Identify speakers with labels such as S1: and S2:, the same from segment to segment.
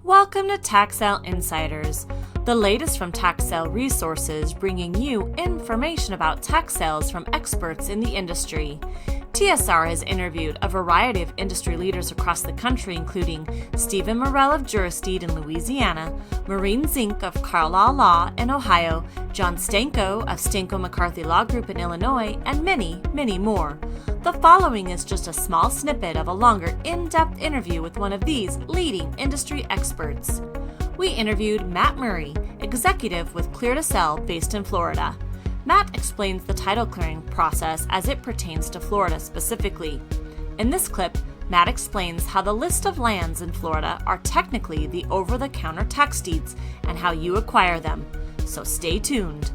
S1: Welcome to Tax Sale Insiders, the latest from tax sale resources, bringing you information about tax sales from experts in the industry. TSR has interviewed a variety of industry leaders across the country, including Stephen Morell of Juristeed in Louisiana, Maureen Zink of Carlisle Law in Ohio, John Stanko of Stanko McCarthy Law Group in Illinois, and many, many more. The following is just a small snippet of a longer, in-depth interview with one of these leading industry experts. We interviewed Matt Murray, executive with Clear to Sell based in Florida. Matt explains the title clearing process as it pertains to Florida specifically. In this clip, Matt explains how the list of lands in Florida are technically the over-the-counter tax deeds and how you acquire them. So stay tuned.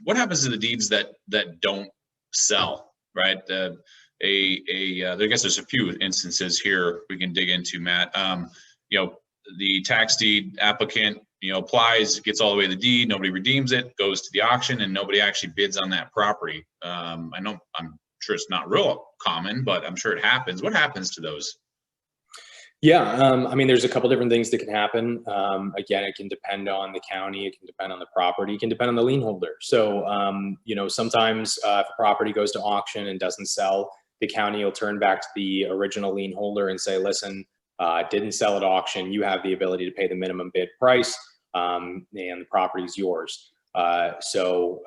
S2: What happens to the deeds that don't sell, right? I guess there's a few instances here we can dig into, Matt. The tax deed applicant, applies, gets all the way to the deed, nobody redeems it, goes to the auction, and nobody actually bids on that property. I'm sure it's not real common, but I'm sure it happens. What happens to those?
S3: Yeah, there's a couple different things that can happen. Again, it can depend on the county, it can depend on the property, it can depend on the lien holder. So, sometimes if a property goes to auction and doesn't sell, the county will turn back to the original lien holder and say, listen, didn't sell at auction, you have the ability to pay the minimum bid price, and the property's yours. So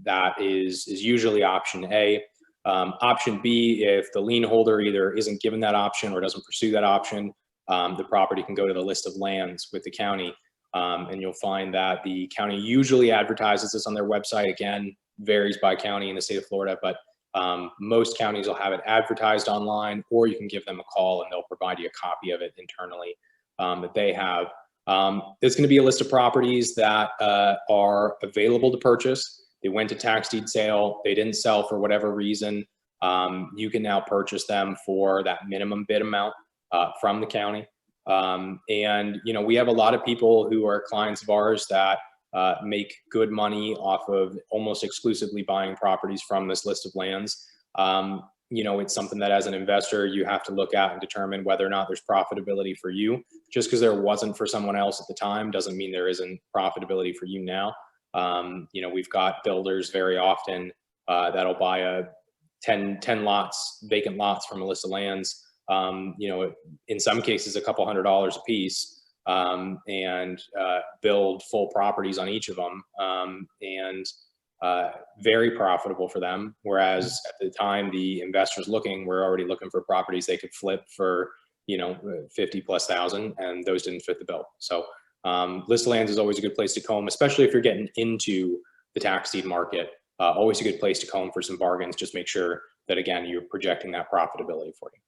S3: that is usually option A. Option B, if the lien holder either isn't given that option or doesn't pursue that option, the property can go to the list of lands with the county. And you'll find that the county usually advertises this on their website. Again, varies by county in the state of Florida, but most counties will have it advertised online, or you can give them a call and they'll provide you a copy of it internally that they have. There's going to be a list of properties that are available to purchase. They went to tax deed sale, they didn't sell for whatever reason. You can now purchase them for that minimum bid amount from the county. We have a lot of people who are clients of ours that make good money off of almost exclusively buying properties from this list of lands. It's something that as an investor, you have to look at and determine whether or not there's profitability for you. Just because there wasn't for someone else at the time doesn't mean there isn't profitability for you now. We've got builders very often that'll buy 10 lots, vacant lots from a list of lands, in some cases, a couple $100 a piece, and build full properties on each of them, and very profitable for them. Whereas at the time the investors were already looking for properties they could flip for, 50,000+, and those didn't fit the bill. So list of lands is always a good place to comb, especially if you're getting into the tax deed market. Always a good place to comb for some bargains. Just make sure that, again, you're projecting that profitability for you.